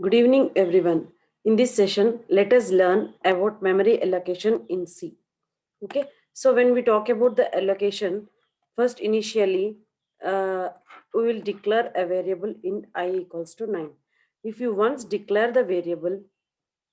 Good evening, everyone. In this session, let us learn about memory allocation in C. Okay, so when we talk about the allocation, first initially we will declare a variable in I equals to 9. If you once declare the variable,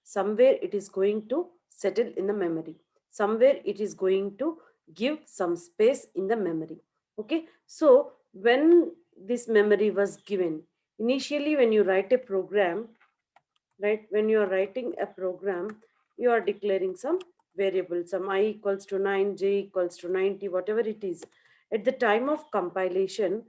somewhere it is going to settle in the memory, somewhere it is going to give some space in the memory. Okay, so when this memory was given, initially when you write a program, right, when you are writing a program, you are declaring some variable, some I equals to 9, j equals to 90, whatever it is. At the time of compilation,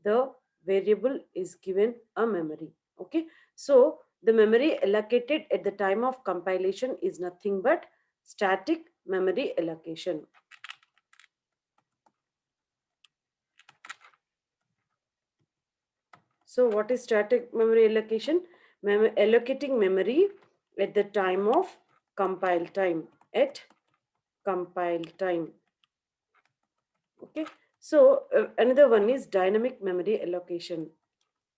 the variable is given a memory. Okay, so the memory allocated at the time of compilation is nothing but static memory allocation. So what is static memory allocation? Allocating memory at the time of compile time, at compile time. Okay, so another one is dynamic memory allocation.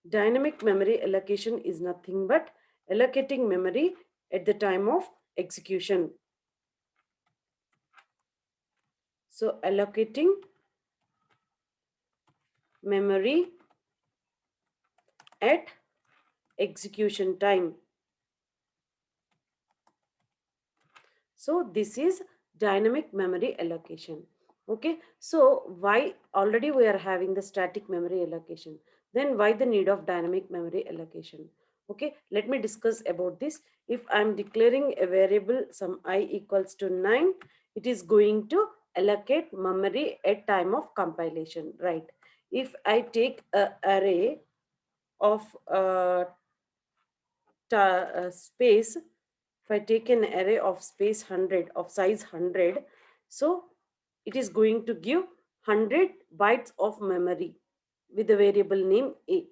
Dynamic memory allocation is nothing but allocating memory at the time of execution. So allocating memory at execution time. So this is dynamic memory allocation. Okay, so why already we are having the static memory allocation? Then why the need of dynamic memory allocation? Okay, let me discuss about this. If I am declaring a variable some I equals to 9, it is going to allocate memory at time of compilation, right? If I take a array of space, if I take an array of space 100 of size 100, so it is going to give 100 bytes of memory with the variable name a,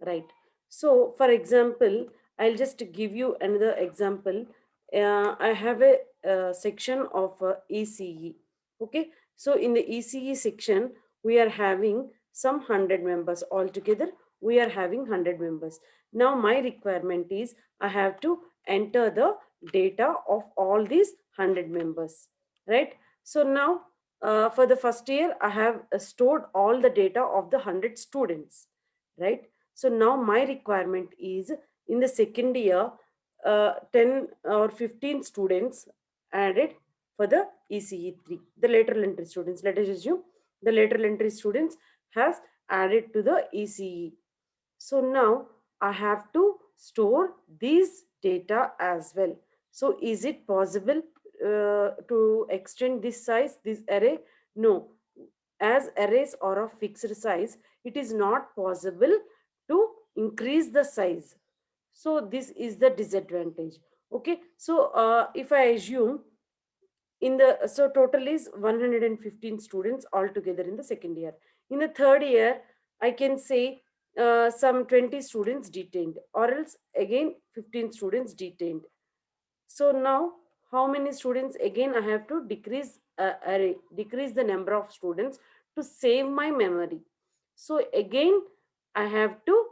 right? So for example, I'll just give you another example. I have a section of ECE. Okay, so in the ECE section we are having some 100 members altogether. We are having 100 members. Now my requirement is I have to enter the data of all these 100 members, right? So now for the first year I have stored all the data of the 100 students, right? So now my requirement is in the second year 10 or 15 students added for the ECE3, the lateral entry students. Let us assume the lateral entry students has added to the ECE. So now I have to store these data as well. So is it possible to extend this size, this array? No. As arrays are of fixed size, it is not possible to increase the size. So this is the disadvantage. Okay, so if I assume in the, so total is 115 students altogether in the second year. In the third year I can say some 20 students detained, or else again 15 students detained. So now how many students again I have to decrease array, decrease the number of students to save my memory. So again I have to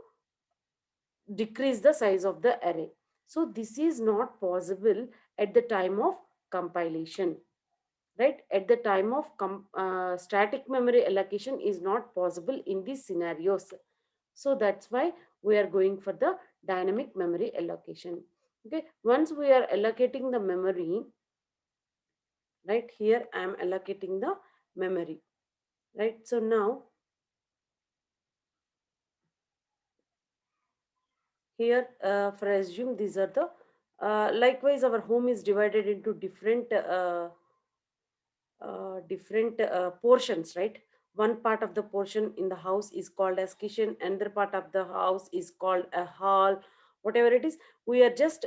decrease the size of the array. So this is not possible at the time of compilation, right? At the time of static memory allocation is not possible in these scenarios. So that's why we are going for the dynamic memory allocation. Okay, once we are allocating the memory, right, here I am allocating the memory, right? So now here for assume these are the likewise our home is divided into different different portions, right? One part of the portion in the house is called as kitchen, another part of the house is called a hall, whatever it is. We are just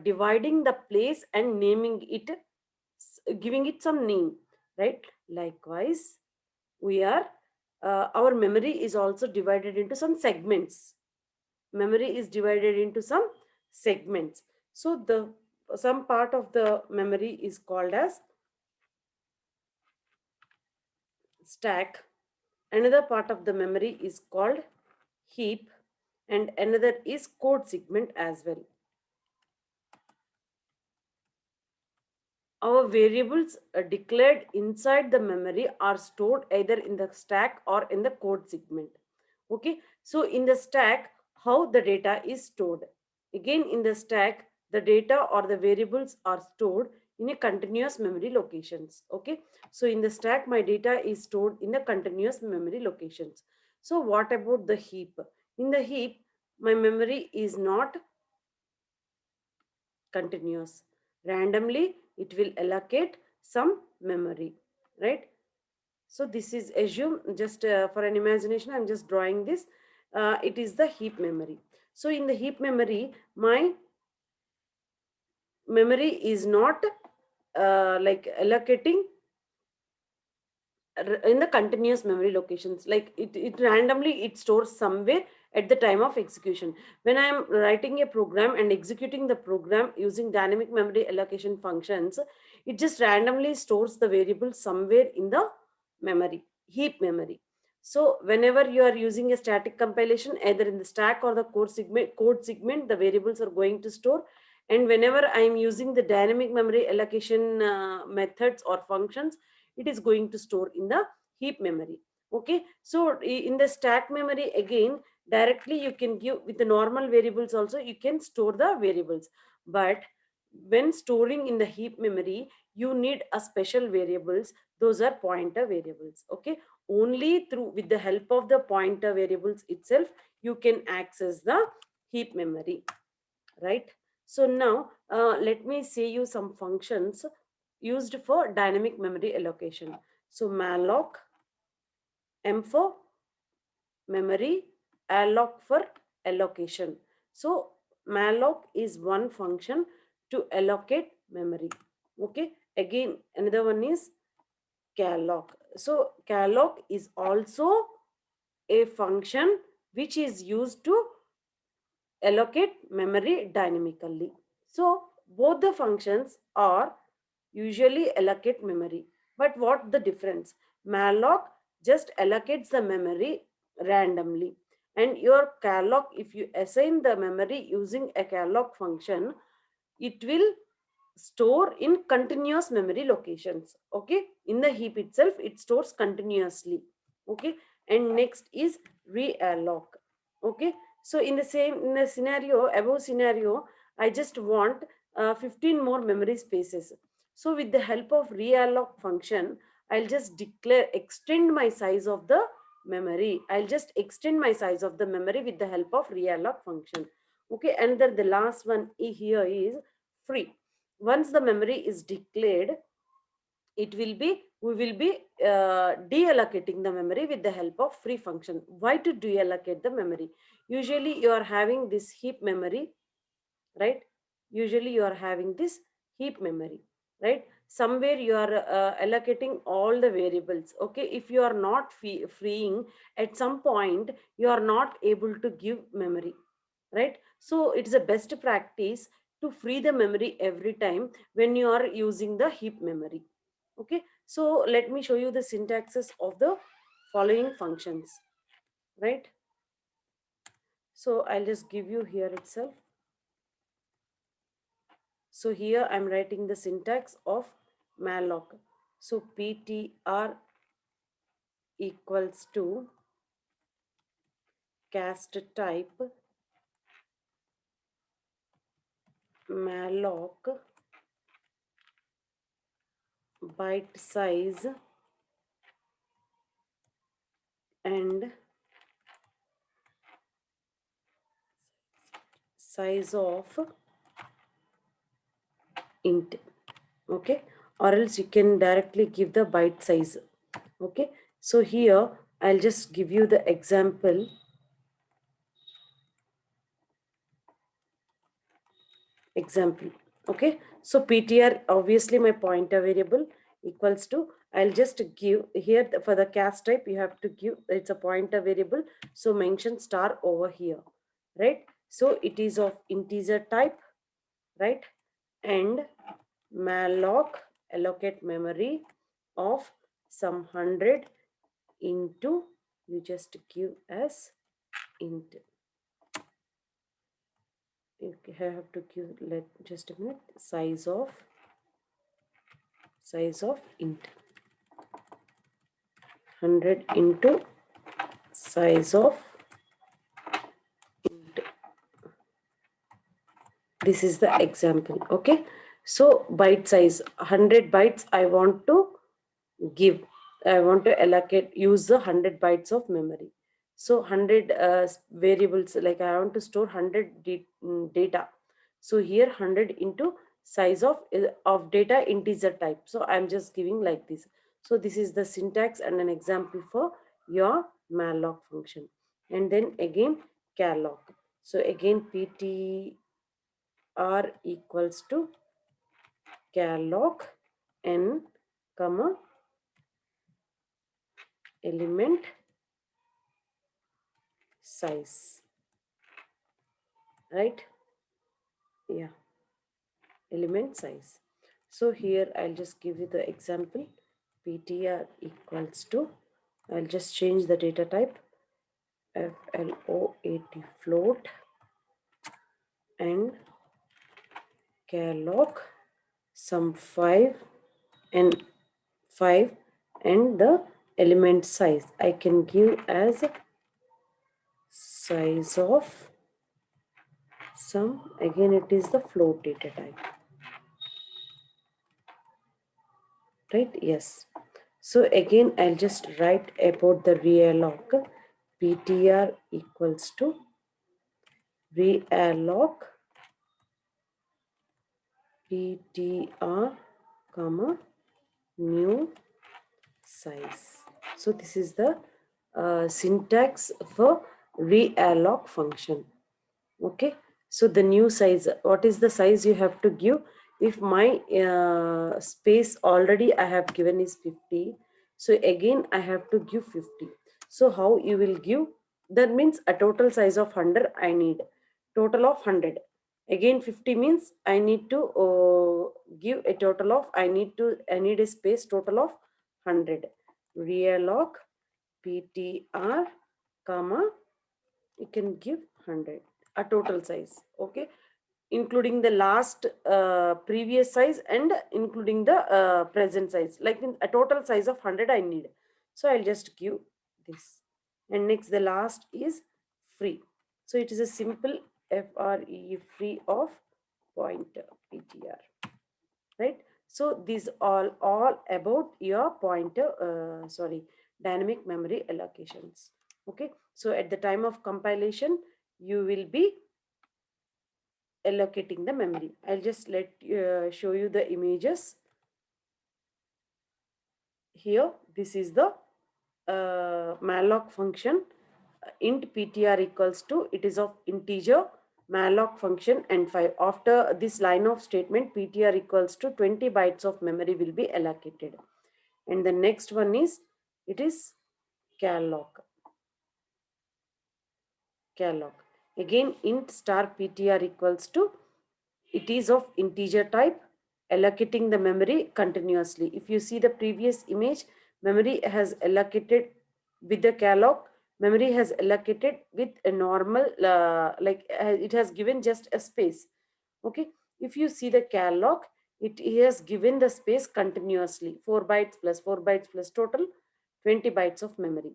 dividing the place and naming it, giving it some name, right? Likewise we are our memory is also divided into some segments. Memory is divided into some segments. So the some part of the memory is called as stack, another part of the memory is called heap, and another is code segment as well. Our variables declared inside the memory are stored either in the stack or in the code segment. Okay, so in the stack, how the data is stored? Again, in the stack, the data or the variables are stored in a continuous memory locations. Okay, so in the stack, my data is stored in the continuous memory locations. So what about the heap? In the heap, my memory is not continuous. Randomly, it will allocate some memory, right? So this is assume, just for an imagination, I'm just drawing this. It is the heap memory. So in the heap memory, my memory is not like allocating in the continuous memory locations, like it randomly it stores somewhere at the time of execution. When I am writing a program and executing the program using dynamic memory allocation functions, it just randomly stores the variable somewhere in the memory, heap memory. So whenever you are using a static compilation, either in the stack or the code segment the variables are going to store. And whenever I am using the dynamic memory allocation methods or functions, it is going to store in the heap memory. Okay, so in the stack memory, again, directly you can give with the normal variables also, you can store the variables. But when storing in the heap memory, you need a special variables. Those are pointer variables. Okay, only through with the help of the pointer variables itself you can access the heap memory, right? So now let me say you some functions used for dynamic memory allocation. So malloc, m for memory, alloc for allocation. So malloc is one function to allocate memory. Okay, again another one is calloc. So calloc is also a function which is used to allocate memory dynamically. So both the functions are usually allocate memory. But what the difference? Malloc just allocates the memory randomly. And your calloc, if you assign the memory using a calloc function, it will store in continuous memory locations. Okay, in the heap itself it stores continuously. Okay, and next is realloc. Okay, so in the same, in the scenario, above scenario, I just want 15 more memory spaces. So with the help of realloc function, I'll just declare extend my size of the memory. I'll just extend my size of the memory with the help of realloc function. Okay, and then the last one here is free. Once the memory is declared, it will be, we will be deallocating the memory with the help of free function. Why to deallocate the memory? Usually you are having this heap memory, right? Usually you are having this heap memory, right? Somewhere you are allocating all the variables. Okay, if you are not freeing, at some point you are not able to give memory, right? So it is a best practice to free the memory every time when you are using the heap memory. Okay, so let me show you the syntaxes of the following functions, right? So I'll just give you here itself. So here I'm writing the syntax of malloc. So ptr equals to cast type malloc byte and size of int. Okay, or else you can directly give the byte size. Okay, so here I'll just give you the example. Okay, so ptr, obviously my pointer variable, equals to, I'll just give here for the cast type you have to give, it's a pointer variable, so mention star over here, right? So it is of integer type, right? And malloc allocate memory of some 100 into, you just give as int. I have to give, let just a minute, size of int 100 into size of int. This is the example. Okay, so byte size 100 bytes I want to give. I want to allocate, use the 100 bytes of memory. So 100 variables, like I want to store 100 data. So here 100 into size of data integer type. So I'm just giving like this. So this is the syntax and an example for your malloc function. And then again calloc. So again ptr equals to calloc n comma element size, right? Yeah, element size. So here I'll just give you the example. Ptr equals to, I'll just change the data type, float float and calloc sum 5 and 5 and the element size I can give as size of sum. Again it is the float data type, right? Yes. So again I'll just write about the realloc. Ptr equals to realloc ptr comma new size. So this is the syntax for realloc function. Okay, so the new size, what is the size you have to give? If my space already I have given is 50, so again I have to give 50. So how you will give? That means a total size of 100 I need, total of 100. Again 50 means I need to give a total of, I need a space total of 100. Realloc ptr comma, you can give 100, a total size. Okay, including the last previous size and including the present size, like in a total size of 100 I need. So I'll just give this. And next the last is free. So it is a simple free of pointer ptr, right? So these all about your pointer sorry, dynamic memory allocations. Okay, so at the time of compilation you will be allocating the memory. I'll just let show you the images here. This is the malloc function. Int ptr equals to, it is of integer, malloc function and 5. After this line of statement ptr equals to 20 bytes of memory will be allocated. And the next one is, it is calloc. Again int star ptr equals to, it is of integer type, allocating the memory continuously. If you see the previous image, memory has allocated with the calloc, memory has allocated with a normal it has given just a space. Okay, if you see the calloc, it has given the space continuously, 4 bytes plus 4 bytes plus total 20 bytes of memory.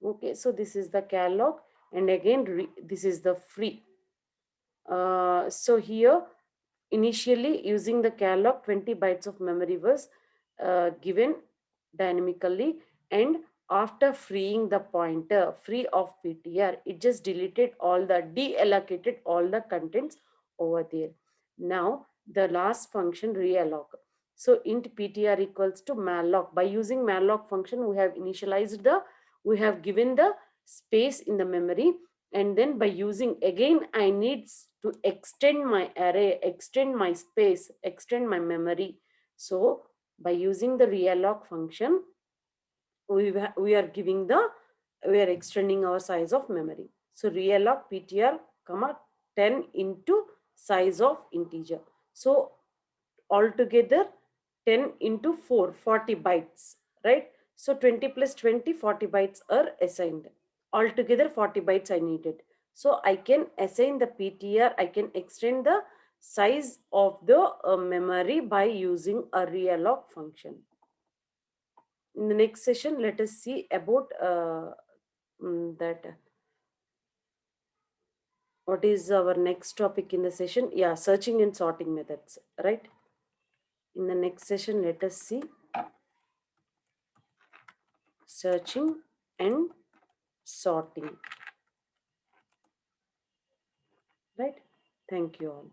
Okay, so this is the calloc. And again this is the free. So here initially using the calloc 20 bytes of memory was given dynamically, and after freeing the pointer free of ptr, it just deleted all the, deallocated all the contents over there. Now the last function realloc. So int ptr equals to malloc. By using malloc function we have initialized the, we have given the space in the memory. And then by using, again I need to extend my array, extend my space, extend my memory. So by using the realloc function, we are giving the, we are extending our size of memory. So realloc ptr comma 10 into size of integer. So altogether 10 into 4, 40 bytes, right? So 20 plus 20, 40 bytes are assigned. Altogether 40 bytes I needed. So I can assign the PTR, I can extend the size of the memory by using a realloc function. In the next session, let us see about that. What is our next topic in the session? Yeah, searching and sorting methods, right? In the next session, let us see searching and sorting, right? Thank you all.